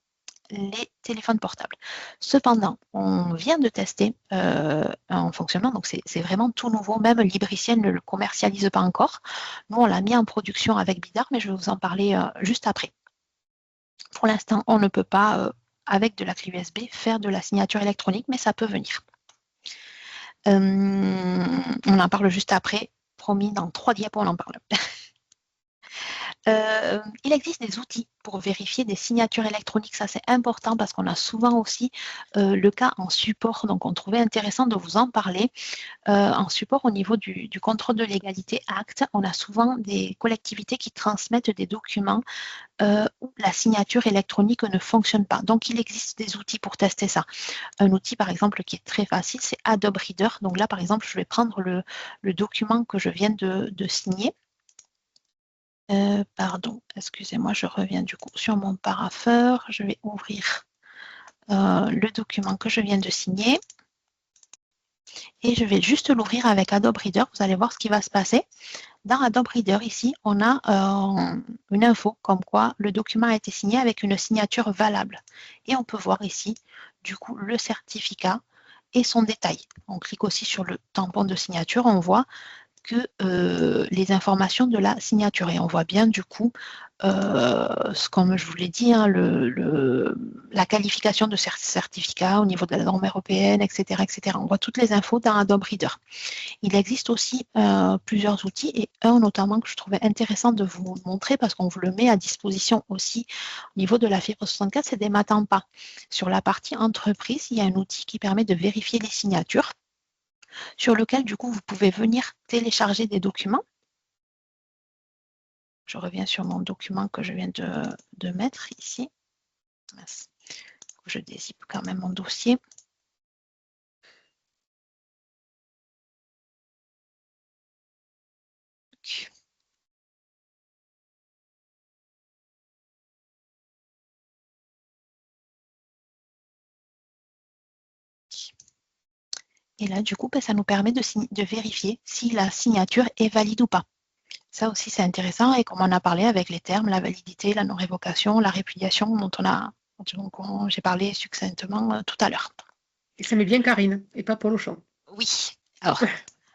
les téléphones portables. Cependant, on vient de tester un fonctionnement, donc c'est vraiment tout nouveau, même Libriciel ne le commercialise pas encore. Nous, on l'a mis en production avec Bidar, mais je vais vous en parler juste après. Pour l'instant, on ne peut pas, avec de la clé USB, faire de la signature électronique, mais ça peut venir. On en parle juste après, promis, dans 3 diapos, on en parle. Il existe des outils pour vérifier des signatures électroniques. Ça, c'est important parce qu'on a souvent aussi le cas en support. Donc, on trouvait intéressant de vous en parler. En support, au niveau du contrôle de légalité Act, on a souvent des collectivités qui transmettent des documents où la signature électronique ne fonctionne pas. Donc, il existe des outils pour tester ça. Un outil, par exemple, qui est très facile, c'est Adobe Reader. Donc là, par exemple, je vais prendre le document que je viens de signer. Pardon, excusez-moi, je reviens du coup sur mon parapheur. Je vais ouvrir le document que je viens de signer. Et je vais juste l'ouvrir avec Adobe Reader. Vous allez voir ce qui va se passer. Dans Adobe Reader, ici, on a une info comme quoi le document a été signé avec une signature valable. Et on peut voir ici, du coup, le certificat et son détail. On clique aussi sur le tampon de signature. On voit que les informations de la signature. Et on voit bien du coup, comme je vous l'ai dit, hein, la qualification de certificat au niveau de la norme européenne, etc., etc. On voit toutes les infos dans Adobe Reader. Il existe aussi plusieurs outils et un notamment que je trouvais intéressant de vous montrer parce qu'on vous le met à disposition aussi au niveau de la fibre 64, c'est des Matampa. Sur la partie entreprise, il y a un outil qui permet de vérifier les signatures, sur lequel, du coup, vous pouvez venir télécharger des documents. Je reviens sur mon document que je viens de mettre ici. Je dézippe quand même mon dossier. Et là, du coup, ça nous permet de vérifier si la signature est valide ou pas. Ça aussi, c'est intéressant. Et comme on a parlé avec les termes, la validité, la non-révocation, la répudiation, dont j'ai parlé succinctement tout à l'heure. Et ça met bien Karine, et pas Paul Auchan. Oui, alors,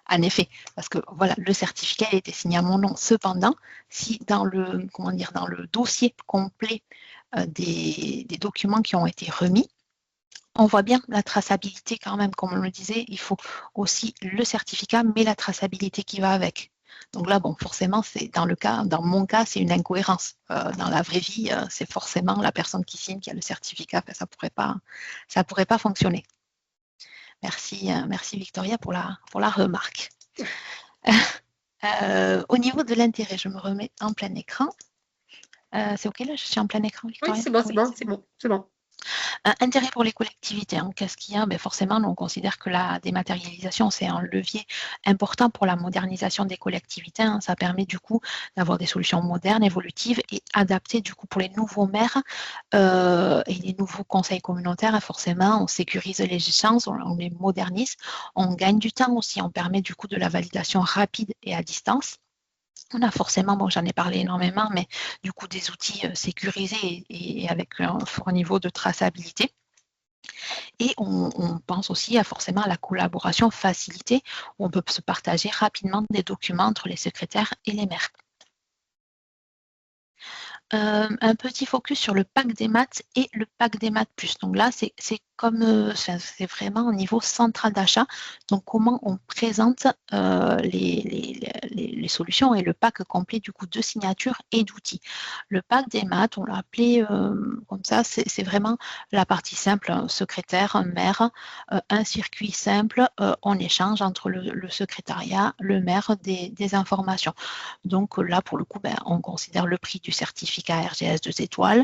en effet, parce que voilà, le certificat a été signé à mon nom. Cependant, si dans le dossier complet des documents qui ont été remis, on voit bien la traçabilité quand même, comme on le disait, il faut aussi le certificat, mais la traçabilité qui va avec. Donc là, bon, forcément, c'est dans mon cas, c'est une incohérence. Dans la vraie vie, c'est forcément la personne qui signe qui a le certificat. Ça pourrait pas fonctionner. Merci Victoria pour la remarque. Au niveau de l'intérêt, je me remets en plein écran. C'est OK là, je suis en plein écran, Victoria? Oui, c'est bon. Intérêt pour les collectivités, hein. Qu'est-ce qu'il y a? Forcément, nous, on considère que la dématérialisation, c'est un levier important pour la modernisation des collectivités, hein. Ça permet du coup d'avoir des solutions modernes, évolutives et adaptées du coup pour les nouveaux maires et les nouveaux conseils communautaires. Et forcément, on sécurise les échanges, on les modernise, on gagne du temps aussi, on permet du coup de la validation rapide et à distance. On a forcément, j'en ai parlé énormément, mais du coup des outils sécurisés et avec un fort niveau de traçabilité. Et on pense aussi forcément à la collaboration facilitée, où on peut se partager rapidement des documents entre les secrétaires et les maires. Un petit focus sur le pack des maths et le pack des maths plus. Donc là, c'est vraiment au niveau central d'achat. Donc comment on présente les solutions et le pack complet du coup de signatures et d'outils. Le pack des maths, on l'a appelé comme ça, c'est vraiment la partie simple, secrétaire, un maire, un circuit simple, on échange entre le secrétariat, le maire des informations. Donc là, pour le coup, on considère le prix du certificat RGS 2 étoiles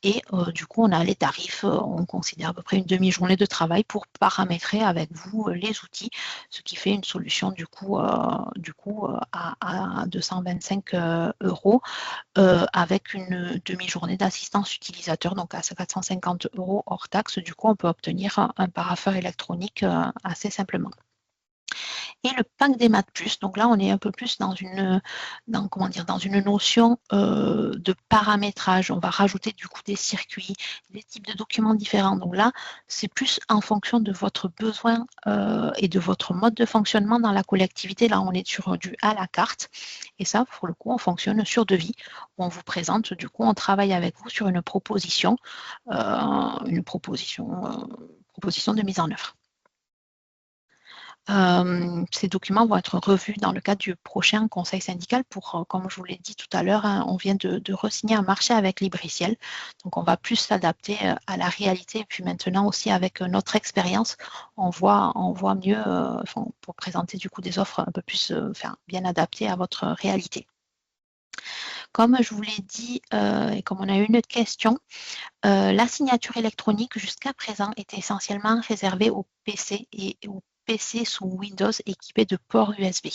et du coup, on a les tarifs, on considère à peu près une demi-journée de travail pour paramétrer avec vous les outils, ce qui fait une solution du coup à 225 € avec une demi-journée d'assistance utilisateur, donc à 450 € hors taxe. Du coup, on peut obtenir un parapheur électronique assez simplement. Et le pack des maths plus, donc là on est un peu plus dans une notion de paramétrage. On va rajouter du coup des circuits, des types de documents différents. Donc là, c'est plus en fonction de votre besoin et de votre mode de fonctionnement dans la collectivité. Là, on est sur du à la carte. Et ça, pour le coup, on fonctionne sur devis. On vous présente, du coup, on travaille avec vous sur une proposition de mise en œuvre. Ces documents vont être revus dans le cadre du prochain conseil syndical pour, comme je vous l'ai dit tout à l'heure, hein, on vient de re-signer un marché avec Libriciel. Donc, on va plus s'adapter à la réalité. Et puis maintenant aussi, avec notre expérience, on voit mieux pour présenter du coup des offres un peu plus bien adaptées à votre réalité. Comme je vous l'ai dit, et comme on a eu une autre question, la signature électronique jusqu'à présent était essentiellement réservée aux PC et aux PC sous Windows équipés de ports USB.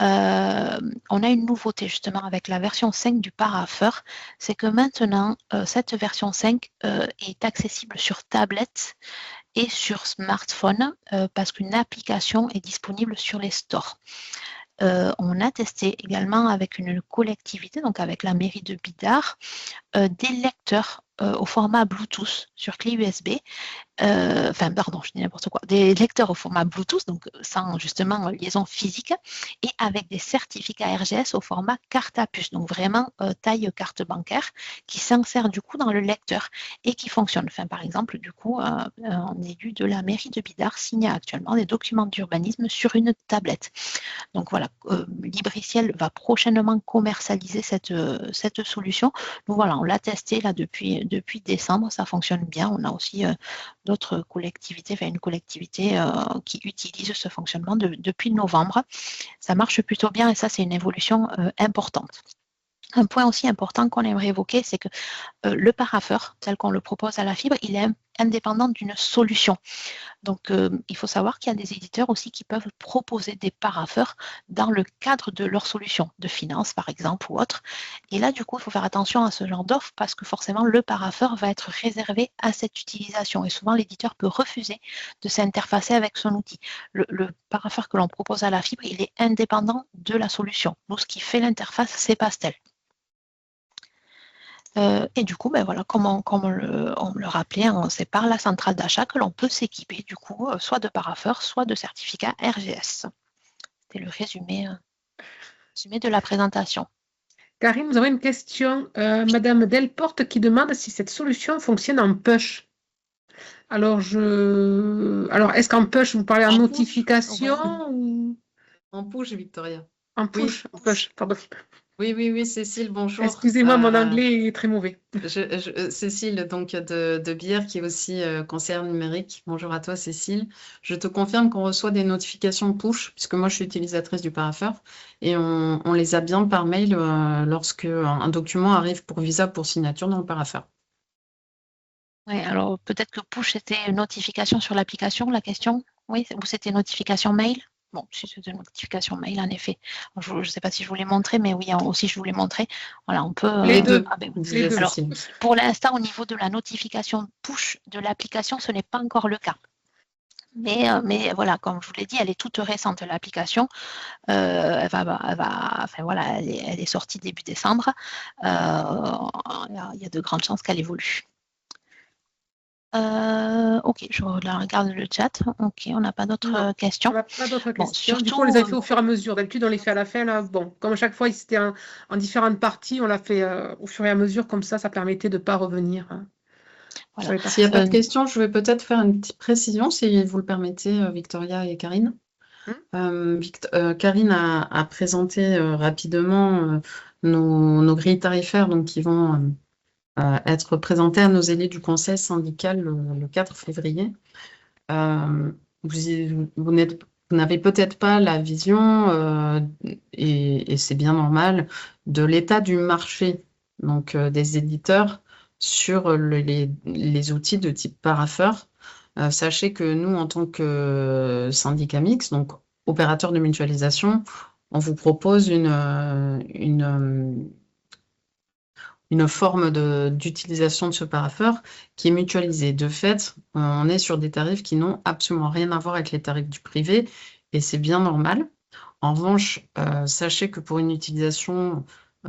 On a une nouveauté justement avec la version 5 du parapheur, c'est que maintenant, cette version 5 est accessible sur tablette et sur smartphone parce qu'une application est disponible sur les stores. On a testé également avec une collectivité, donc avec la mairie de Bidart, des lecteurs au format Bluetooth sur clé USB. Je dis n'importe quoi. Des lecteurs au format Bluetooth, donc sans justement liaison physique, et avec des certificats RGS au format carte à puce, donc vraiment taille carte bancaire, qui s'insère du coup dans le lecteur et qui fonctionne. Par exemple, du coup, un élu de la mairie de Bidart signe actuellement des documents d'urbanisme sur une tablette. Donc voilà, Libriciel va prochainement commercialiser cette solution. Donc voilà, on l'a testé là depuis décembre, ça fonctionne bien. On a aussi d'autres collectivités, une collectivité qui utilise ce fonctionnement depuis novembre. Ça marche plutôt bien et ça, c'est une évolution importante. Un point aussi important qu'on aimerait évoquer, c'est que le parapheur, tel qu'on le propose à la fibre, il est indépendant d'une solution. Donc, il faut savoir qu'il y a des éditeurs aussi qui peuvent proposer des parapheurs dans le cadre de leur solution, de finance par exemple ou autre. Et là, du coup, il faut faire attention à ce genre d'offre parce que forcément, le parapheur va être réservé à cette utilisation. Et souvent, l'éditeur peut refuser de s'interfacer avec son outil. Le parapheur que l'on propose à la fibre, il est indépendant de la solution. Nous, ce qui fait l'interface, c'est Pastel. Et du coup, voilà, comme on me le rappelait, hein, c'est par la centrale d'achat que l'on peut s'équiper, du coup, soit de parapheur, soit de certificat RGS. C'était le résumé de la présentation. Karine, nous avons une question. Madame Delporte qui demande si cette solution fonctionne en push. Alors, est-ce qu'en push, vous parlez en notification ou En push, Victoria. en push? En push, pardon. Oui, Cécile, bonjour. Excusez-moi, mon anglais est très mauvais. Cécile, donc de Bière, qui est aussi conseillère numérique. Bonjour à toi, Cécile. Je te confirme qu'on reçoit des notifications push, puisque moi, je suis utilisatrice du parapheur, et on les a bien par mail lorsque un document arrive pour visa pour signature dans le parapheur. Oui, alors peut-être que push était notification sur l'application, la question. Oui, ou c'était notification mail? Bon, si c'est une notification mail, en effet. Je ne sais pas si je vous l'ai montré, mais oui, aussi je vous l'ai montré. Voilà, on peut. Les deux. Les deux. Alors, pour l'instant, au niveau de la notification push de l'application, ce n'est pas encore le cas. Mais voilà, comme je vous l'ai dit, elle est toute récente, l'application. Elle est sortie début décembre. Il y a de grandes chances qu'elle évolue. Ok, je regarde le chat. Ok, on n'a pas d'autres questions. On n'a pas d'autres questions. Du coup, on les a fait au fur et à mesure. D'habitude, on les fait à la fin. Là. Bon, comme chaque fois, c'était en différentes parties, on l'a fait au fur et à mesure. Comme ça permettait de ne pas revenir. Voilà. S'il n'y a pas de questions, je vais peut-être faire une petite précision, si vous le permettez, Victoria et Karine. Karine a présenté rapidement nos grilles tarifaires donc, qui vont être présentées à nos élus du conseil syndical le 4 février. Vous n'avez peut-être pas la vision, et c'est bien normal, de l'état du marché donc, des éditeurs sur les outils de type parapheur. Sachez que nous, en tant que syndicat mixte, donc opérateur de mutualisation, on vous propose une forme d'utilisation de ce parapheur qui est mutualisée. De fait, on est sur des tarifs qui n'ont absolument rien à voir avec les tarifs du privé et c'est bien normal. En revanche, sachez que pour une utilisation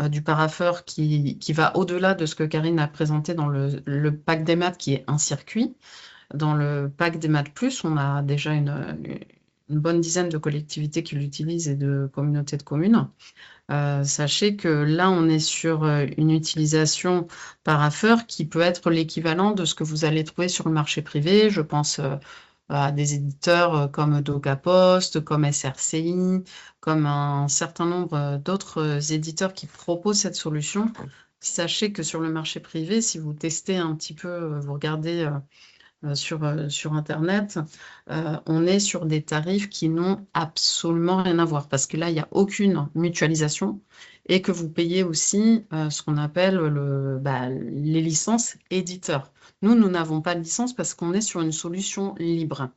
du parapheur qui va au-delà de ce que Karine a présenté dans le pack des maths, qui est un circuit, dans le pack des maths plus, on a déjà une bonne dizaine de collectivités qui l'utilisent et de communautés de communes. Sachez que là, on est sur une utilisation parapheur qui peut être l'équivalent de ce que vous allez trouver sur le marché privé. Je pense à des éditeurs comme DocaPost, comme SRCI, comme un certain nombre d'autres éditeurs qui proposent cette solution. Sachez que sur le marché privé, si vous testez un petit peu, vous regardez sur Internet, on est sur des tarifs qui n'ont absolument rien à voir parce que là, il n'y a aucune mutualisation et que vous payez aussi ce qu'on appelle les licences éditeurs. Nous n'avons pas de licence parce qu'on est sur une solution libre.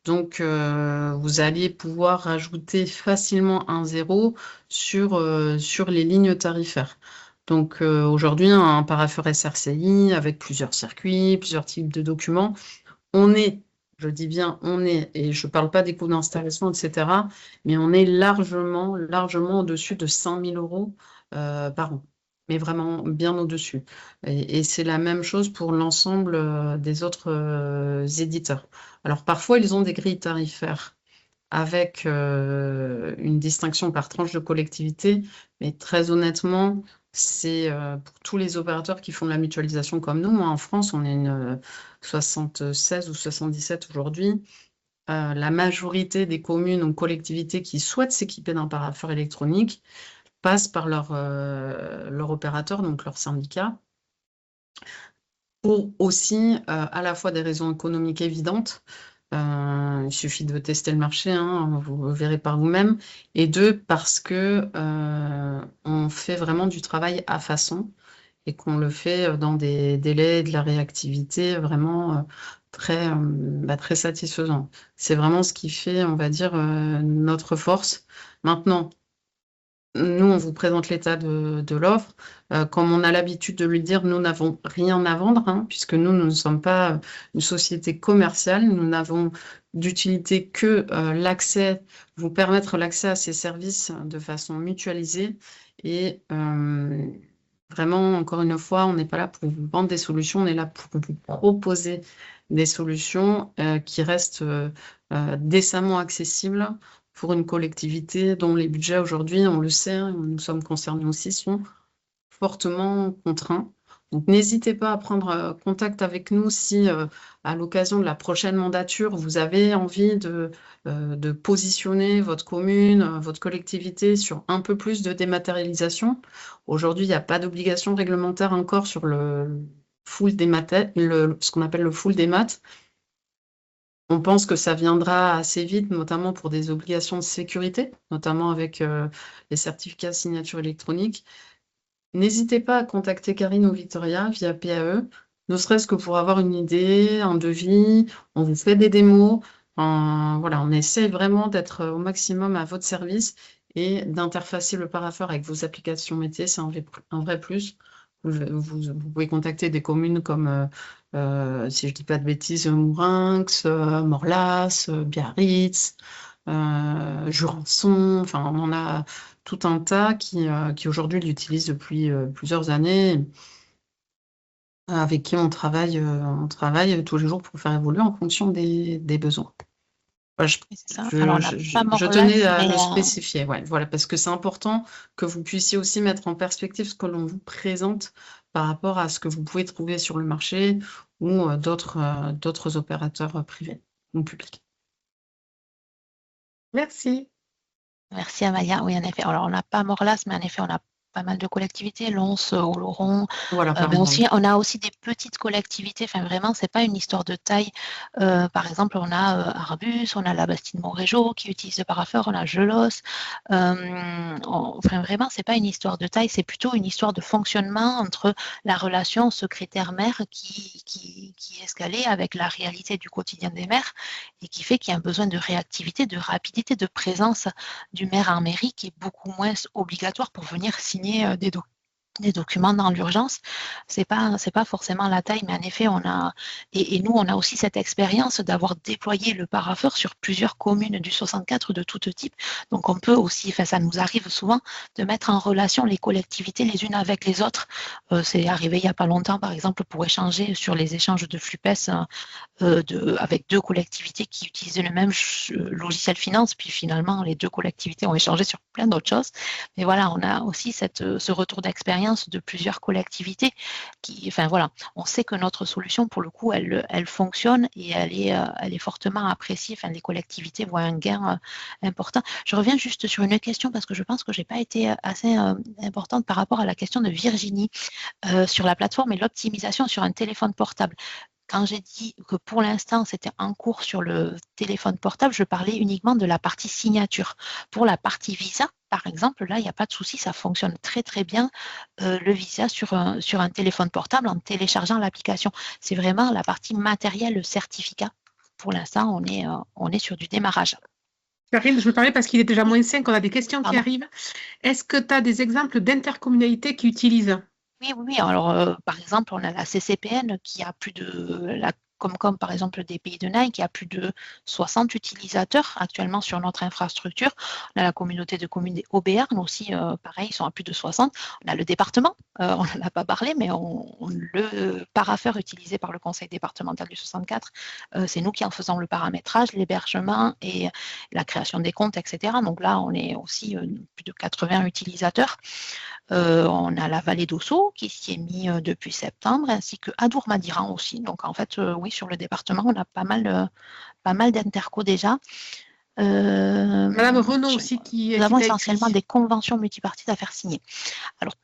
Donc, vous allez pouvoir rajouter facilement un zéro sur les lignes tarifaires. Donc, aujourd'hui, un parapheur SRCI avec plusieurs circuits, plusieurs types de documents, je dis bien on est, et je ne parle pas des coûts d'installation, etc., mais on est largement au-dessus de 5 000 € par an, mais vraiment bien au-dessus. Et c'est la même chose pour l'ensemble des autres éditeurs. Alors parfois, ils ont des grilles tarifaires avec une distinction par tranche de collectivité, mais très honnêtement, c'est pour tous les opérateurs qui font de la mutualisation comme nous. Moi, en France, on est une 76 ou 77 aujourd'hui. La majorité des communes ou collectivités qui souhaitent s'équiper d'un parapheur électronique passent par leur opérateur, donc leur syndicat, pour aussi à la fois des raisons économiques évidentes. Il suffit de tester le marché, hein, vous le verrez par vous-même. Et deux, parce que on fait vraiment du travail à façon et qu'on le fait dans des délais de la réactivité vraiment très satisfaisant. C'est vraiment ce qui fait, on va dire, notre force. Maintenant, nous, on vous présente l'état de l'offre. Comme on a l'habitude de lui dire, nous n'avons rien à vendre, hein, puisque nous ne sommes pas une société commerciale. Nous n'avons d'utilité que vous permettre l'accès à ces services de façon mutualisée. Et vraiment, encore une fois, on n'est pas là pour vous vendre des solutions, on est là pour vous proposer des solutions qui restent décemment accessibles pour une collectivité dont les budgets aujourd'hui, on le sait, nous sommes concernés aussi, sont fortement contraints. Donc n'hésitez pas à prendre contact avec nous si à l'occasion de la prochaine mandature, vous avez envie de positionner votre commune, votre collectivité sur un peu plus de dématérialisation. Aujourd'hui, il n'y a pas d'obligation réglementaire encore sur le full ce qu'on appelle le full démat. On pense que ça viendra assez vite, notamment pour des obligations de sécurité, notamment avec les certificats de signature électronique. N'hésitez pas à contacter Karine ou Victoria via PAE, ne serait-ce que pour avoir une idée, un devis. On vous fait des démos. Voilà, on essaie vraiment d'être au maximum à votre service et d'interfacer le parapheur avec vos applications métiers. C'est un vrai plus. Vous pouvez contacter des communes comme, si je ne dis pas de bêtises, Mourinx, Morlas, Biarritz, Jurançon. Enfin, on en a tout un tas qui aujourd'hui l'utilisent depuis plusieurs années, avec qui on travaille tous les jours pour faire évoluer en fonction des besoins. Voilà, C'est ça. Alors, on n'a pas je Morlas, tenais à mais le spécifier, ouais, voilà, parce que c'est important que vous puissiez aussi mettre en perspective ce que l'on vous présente par rapport à ce que vous pouvez trouver sur le marché ou d'autres opérateurs privés ou publics. Merci. merci Amaya. Oui, en effet. Alors, on n'a pas Morlas, mais en effet, on n'a pas mal de collectivités, Lons, Oloron, Voilà, par mais exemple. on a aussi des petites collectivités, enfin vraiment, c'est pas une histoire de taille. Par exemple, on a Arbus, on a la Bastide-Montrégeau qui utilise le parapheur, on a Gelos. Enfin vraiment, c'est pas une histoire de taille, c'est plutôt une histoire de fonctionnement entre la relation secrétaire-maire qui est escalée avec la réalité du quotidien des maires et qui fait qu'il y a un besoin de réactivité, de rapidité, de présence du maire en mairie qui est beaucoup moins obligatoire pour venir signer des documents dans l'urgence. C'est pas forcément la taille, mais en effet, et nous, on a aussi cette expérience d'avoir déployé le parapheur sur plusieurs communes du 64 de tout type. Donc, on peut aussi, enfin, ça nous arrive souvent de mettre en relation les collectivités les unes avec les autres. C'est arrivé il n'y a pas longtemps, par exemple, pour échanger sur les échanges de FLUPES avec deux collectivités qui utilisaient le même logiciel finance, puis finalement, les deux collectivités ont échangé sur plein d'autres choses. Mais voilà, on a aussi ce retour d'expérience de plusieurs collectivités enfin voilà, on sait que notre solution, pour le coup, elle fonctionne et elle est fortement appréciée. Enfin, les collectivités voient un gain important. Je reviens juste sur une question parce que je pense que je n'ai pas été assez importante par rapport à la question de Virginie sur la plateforme et l'optimisation sur un téléphone portable. Quand j'ai dit que pour l'instant, c'était en cours sur le téléphone portable, je parlais uniquement de la partie signature. Pour la partie visa, par exemple, là, il n'y a pas de souci, ça fonctionne très, très bien, le visa sur un téléphone portable en téléchargeant l'application. C'est vraiment la partie matérielle, le certificat. Pour l'instant, on est sur du démarrage. Karine, je me permets parce qu'il est déjà moins 5, on a des questions qui Pardon. arrivent. Est-ce que tu as des exemples d'intercommunalités qui utilisent? Oui. Alors, par exemple, on a la CCPN qui a plus de comme par exemple des Pays de Naye, qui a plus de 60 utilisateurs actuellement sur notre infrastructure. On a la communauté de communes des Aubernes aussi, pareil, ils sont à plus de 60. On a le département, on n'en a pas parlé, mais le parapheur utilisé par le conseil départemental du 64, c'est nous qui en faisons le paramétrage, l'hébergement et la création des comptes, etc. Donc là, on est aussi plus de 80 utilisateurs. On a la vallée d'Ossau qui s'y est mis depuis septembre, ainsi que Adour-Madiran aussi. Donc en fait, oui, sur le département, on a pas mal d'intercos déjà. Madame Renaud aussi Nous avons t'a essentiellement écrit. des conventions multiparties à faire signer. Alors,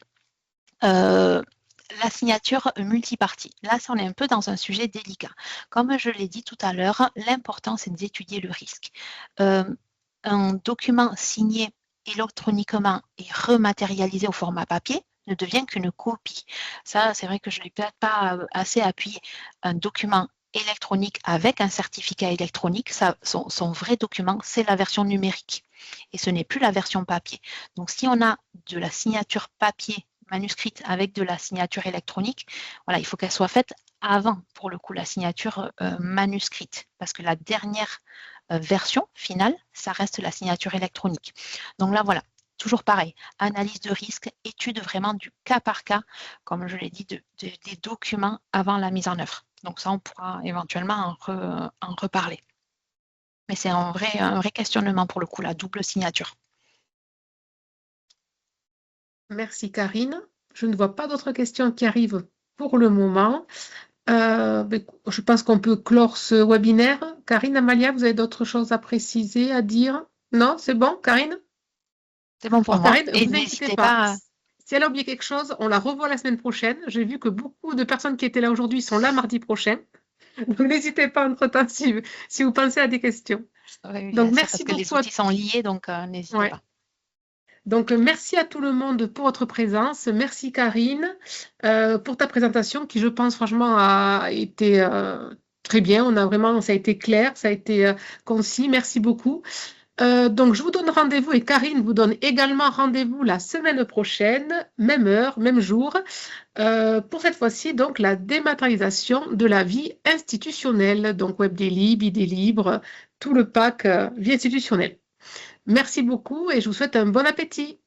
la signature multipartie. Là, on est un peu dans un sujet délicat. Comme je l'ai dit tout à l'heure, l'important, c'est d'étudier le risque. Un document signé électroniquement et rematérialisé au format papier ne devient qu'une copie. Ça, c'est vrai que je ne l'ai peut-être pas assez appuyé. Un document électronique avec un certificat électronique, son vrai document, c'est la version numérique. Et ce n'est plus la version papier. Donc, si on a de la signature papier manuscrite avec de la signature électronique, voilà, il faut qu'elle soit faite avant, pour le coup, la signature manuscrite. Parce que la dernière version finale, ça reste la signature électronique. Donc là, voilà, toujours pareil, analyse de risque, étude vraiment du cas par cas, comme je l'ai dit, des documents avant la mise en œuvre. Donc ça, on pourra éventuellement en reparler. Mais c'est un vrai questionnement pour le coup, la double signature. Merci Karine. Je ne vois pas d'autres questions qui arrivent pour le moment. Je pense qu'on peut clore ce webinaire. Karine, Amalia, vous avez d'autres choses à préciser, à dire? Non, c'est bon, Karine? C'est bon pour Alors, moi. Karine, Et vous n'hésitez inquiétez pas. pas. Si elle a oublié quelque chose, on la revoit la semaine prochaine. J'ai vu que beaucoup de personnes qui étaient là aujourd'hui sont là mardi prochain. Donc, n'hésitez pas entre-temps si vous pensez à des questions. Oui, Donc, bien sûr, merci parce que les beaucoup. outils sont liés, donc n'hésitez Ouais. pas. Donc, merci à tout le monde pour votre présence. Merci Karine pour ta présentation qui, je pense, franchement, a été très bien. Ça a été clair, ça a été concis. Merci beaucoup. Donc, je vous donne rendez-vous et Karine vous donne également rendez-vous la semaine prochaine, même heure, même jour, pour cette fois-ci, donc, la dématérialisation de la vie institutionnelle. Donc, WebDaily, BiDélibre, tout le pack vie institutionnelle. Merci beaucoup et je vous souhaite un bon appétit.